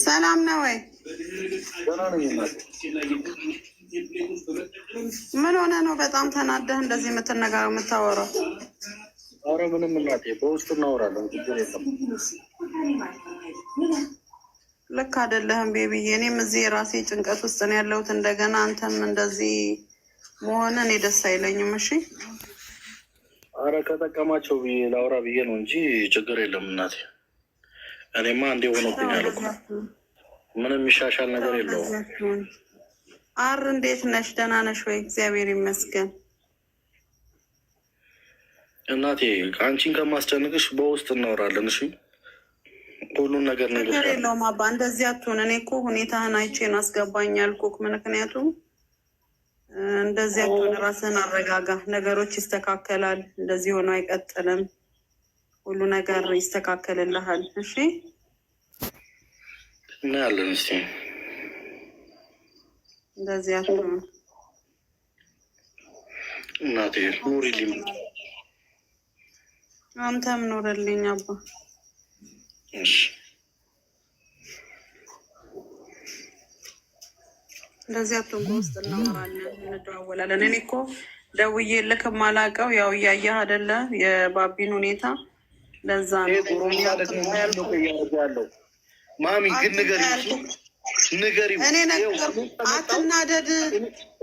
ሰላም ነው ወይ? ምን ሆነ ነው በጣም ተናደህ እንደዚህ የምታወራው? አረ ምንም እናቴ፣ በውስጥ እናወራለን፣ ችግር የለም። ልክ አይደለህም ቤቢዬ። እኔም እዚህ የራሴ ጭንቀት ውስጥ ነው ያለሁት። እንደገና አንተም እንደዚህ መሆን እኔ ደስ አይለኝም። እሺ አረ ከጠቀማቸው ብዬ ላውራ ብዬ ነው እንጂ ችግር የለም እናቴ። እኔማ እንዴ ሆኖብኛል እኮ ምንም የሚሻሻል ነገር የለውም። አር እንዴት ነሽ? ደህና ነሽ ወይ? እግዚአብሔር ይመስገን እናቴ። አንቺን ከማስጨንቅሽ በውስጥ እናወራለን። እሺ ሁሉን ነገር ነገር የለውም አባ፣ እንደዚህ አትሆን። እኔ እኮ ሁኔታህን አይቼን አስገባኝ ያልኩህ ምክንያቱም እንደዚህ አትሆን። ራስህን አረጋጋ። ነገሮች ይስተካከላል። እንደዚህ ሆኖ አይቀጥልም። ሁሉ ነገር ይስተካከልልሃል። እሺ እናያለን። እስኪ እንደዚህ አትሆን እናቴ። ኑሪልኝ፣ አንተም ኑርልኝ አባ። እሺ እንደዚህ አትሆን። በውስጥ እናወራለን፣ እንደዋወላለን። እኔ እኮ ደውዬ ልክ የማላውቀው ያው እያየህ አይደለ የባቢን ሁኔታ። ለዛ ነው ያለው። ማሚ ግን ንገሪ፣ እኔ ነገር አትናደድ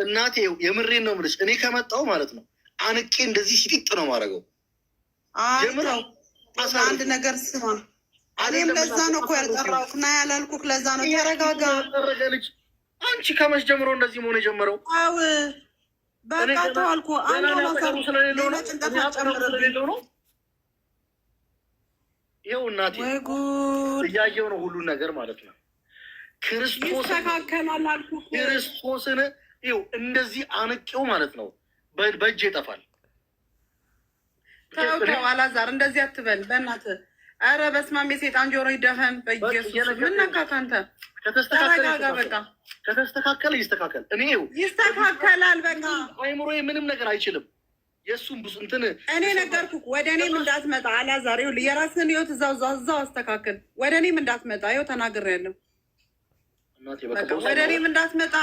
እናቴ። የምሬን ነው የምልሽ። እኔ ከመጣሁ ማለት ነው አንቄ እንደዚህ ሲጢጥ ነው ማድረገው። አንድ ነገር ስማ፣ እኔም ለዛ ነው እኮ ያልጠራሁህ ና ያላልኩህ። ለዛ ነው ተረጋጋ። አንቺ ከመች ጀምሮ እንደዚህ መሆን የጀመረው? አው በቃ ተዋልኩ። አንዱ ስለሌለው ነው። ይኸው እናቴ እያየው ነው ሁሉን ነገር ማለት ነው። ይስተካከላል አልኩህ። ክርስቶስን ይኸው እንደዚህ አንቄው ማለት ነው በእጅ ይጠፋል። ተው አላዛር፣ እንደዚህ አትበል በእናትህ። ኧረ በስመ አብ፣ የሴጣን ጆሮ ይደፈን በኢየሱስ። ምን ነካህ አንተ? ተረጋጋ በቃ። ከተስተካከለ ይስተካከል። እኔ ይስተካከላል በቃ። አይምሮዬ ምንም ነገር አይችልም። የእሱም ብዙ እንትን እኔ ነገርኩህ። ወደ እኔም እንዳትመጣ አላዛር። ይኸውልህ የራስህን ህይወት እዛው አስተካክል። ወደ እኔም እንዳትመጣ ይኸው ተናግሬያለሁ። ወደ እኔም እንዳትመጣ።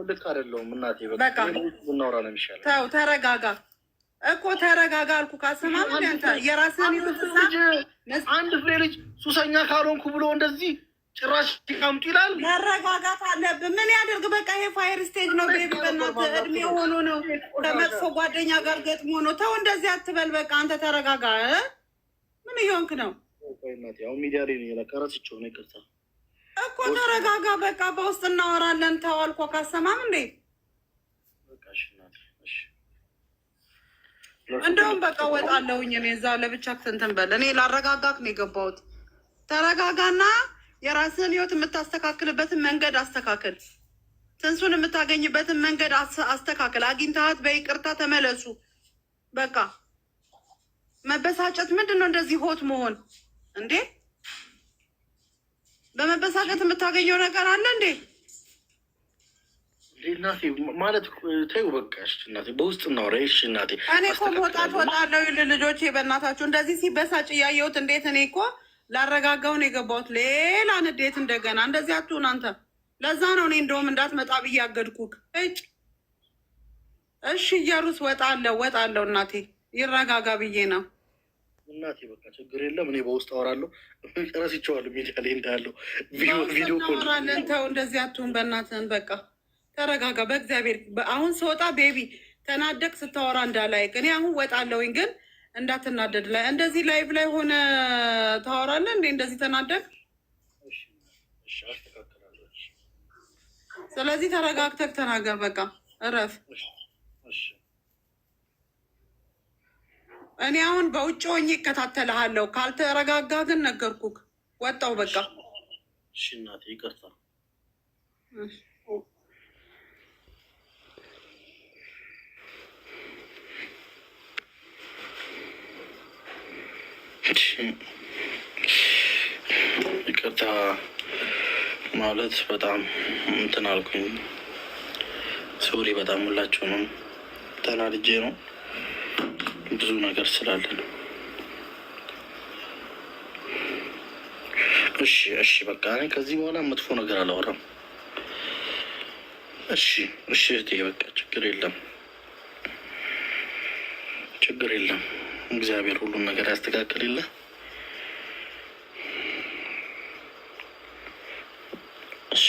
ልክ አይደለሁም እናቴ። በቃ እናውራ ነው የሚሻለው። ተው ተረጋጋ እኮ ተረጋጋ አልኩህ። ካሰማም አንተ የራስህን ህይወት አንድ ፍሬ ልጅ ሱሰኛ ካልሆንኩ ብሎ እንደዚህ ጭራሽ ይቀምጡ ይላል። መረጋጋት አለብን። ምን ያደርግ በቃ። ይሄ ፋየር ስቴጅ ነው ቤቢ። በእናትህ እድሜ ሆኖ ነው ከመጥፎ ጓደኛ ጋር ገጥሞ ነው። ተው እንደዚህ አትበል በቃ። አንተ ተረጋጋ። ምን እየሆንክ ነው? አሁን ሚዲያ ላይ ነው የለቀረችው ነው። ይቅርታ እኮ ተረጋጋ በቃ። በውስጥ እናወራለን። ተው አልኩህ። ካሰማም እንዴ እንደውም በቃ ወጣለሁኝ እኔ እዛ ለብቻ እንትን በል። እኔ ላረጋጋክ ነው የገባሁት። ተረጋጋና የራስህን ህይወት የምታስተካክልበትን መንገድ አስተካክል። ትንሱን የምታገኝበትን መንገድ አስተካክል። አግኝተሃት በይቅርታ ተመለሱ። በቃ መበሳጨት ምንድን ነው? እንደዚህ ሆት መሆን እንዴ? በመበሳጨት የምታገኘው ነገር አለ እንዴ? እናቴ ማለት ተይው በቃ። እሺ እናቴ በውስጥ እናውራ። እሺ እናቴ እኔ እኮ መውጣት ወጣለሁ። ልጆቼ በእናታችሁ እንደዚህ ሲበሳጭ እያየሁት እንዴት እኔ እኮ ላረጋጋውን የገባሁት ሌላ ንዴት እንደገና። እንደዚህ አትሁን አንተ። ለዛ ነው እኔ እንደውም እንዳትመጣ ብዬ ያገድኩክ። እሺ እየሩስ ወጣለሁ እናቴ ይረጋጋ ብዬ ነው እናቴ። በቃ ችግር የለም። እኔ በውስጥ አወራለሁ። ረስቼዋለሁ ሚዲያ ላይ እንዳለው ቪዲዮ ኮራለን። ተው እንደዚህ አትሁን በእናትህን። በቃ ተረጋጋ በእግዚአብሔር። አሁን ስወጣ ቤቢ ተናደቅ ስታወራ እንዳላይቅ። እኔ አሁን ወጣለሁኝ ግን እንዳትናደድ። ላይ እንደዚህ ላይቭ ላይ ሆነ ታወራለህ እንዴ? እንደዚህ ተናደድ። ስለዚህ ተረጋግተህ ተናገር። በቃ እረፍ። እኔ አሁን በውጭ ሆኜ እከታተልሃለሁ። ካልተረጋጋ ግን ነገርኩህ። ወጣው በቃ። እሺ እናቴ ይቅርታ። ይቅርታ ማለት በጣም እንትን አልኩኝ። ሶሪ በጣም ሁላችሁንም ተናድጄ ነው። ብዙ ነገር ስላለ ነው። እሺ እሺ፣ በቃ እኔ ከዚህ በኋላ መጥፎ ነገር አላወራም። እሺ እሺ እህቴ፣ በቃ ችግር የለም ችግር የለም። እግዚአብሔር ሁሉን ነገር ያስተካክል የለ። እሺ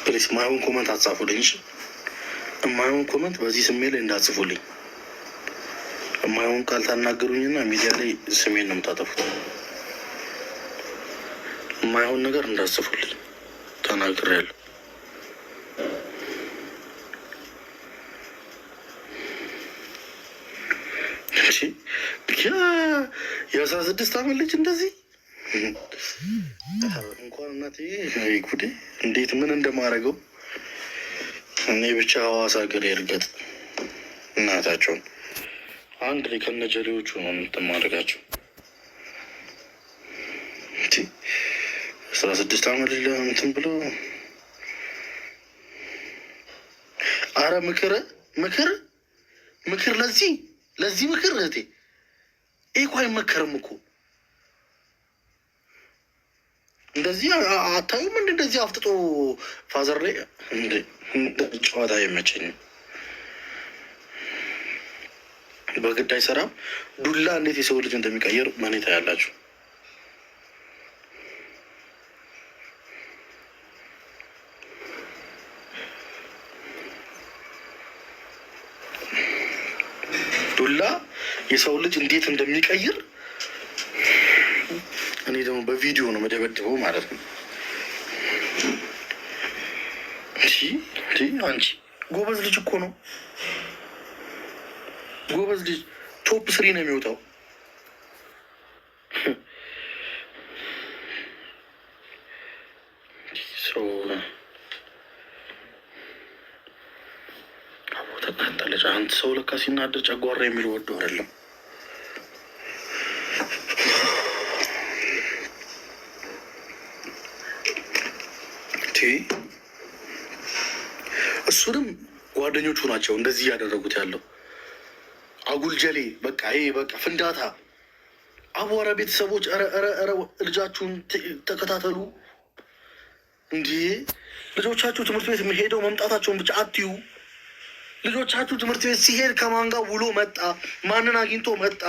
ፕሊስ የማይሆን ኮመንት አትጻፉልኝ። እሺ የማይሆን ኮመንት በዚህ ስሜት ላይ እንዳትጽፉልኝ። የማይሆን ቃል ታናገሩኝና ሚዲያ ላይ ስሜን ነው የምታጠፉት። የማይሆን ነገር እንዳትጽፉልኝ ተናግሬያለሁ። እሺ የአስራ 16 ዓመት ልጅ እንደዚህ እንኳን እናቴ ጉዴ እንዴት ምን እንደማደርገው እኔ ብቻ ሐዋሳ ሀገር እርገጥ እናታቸውን አንድ ላይ ከነጀሌዎቹ ነው የምትማደርጋቸው። 16 ዓመት ልጅ እንትን ብሎ አረ ምክር ምክር ምክር ለዚህ ምክር እህቴ ይህ እኮ አይመከርም እኮ። እንደዚህ አታዩም? እንደዚህ አፍጥጦ ፋዘር ላይ ጨዋታ አይመቸኝም። በግድ አይሰራም። ዱላ እንዴት የሰው ልጅ እንደሚቀይር መኔታ ያላችሁ ዱላ የሰው ልጅ እንዴት እንደሚቀይር እኔ ደግሞ በቪዲዮ ነው መደበድበው ማለት ነው። አንቺ ጎበዝ ልጅ እኮ ነው። ጎበዝ ልጅ ቶፕ 3 ነው የሚወጣው። ተቃጠለች። አንድ ሰው ለካ ሲናደር ጨጓራ የሚል ወዶ አይደለም። እሱንም ጓደኞቹ ናቸው እንደዚህ እያደረጉት ያለው አጉልጀሌ። በቃ ይሄ በቃ ፍንዳታ አቧራ። ቤተሰቦች ኧረ ልጃችሁን ተከታተሉ። እንዲህ ልጆቻችሁ ትምህርት ቤት ሄደው መምጣታቸውን ብቻ አትዩ። ልጆቻችሁ ትምህርት ቤት ሲሄድ ከማን ጋር ውሎ መጣ፣ ማንን አግኝቶ መጣ፣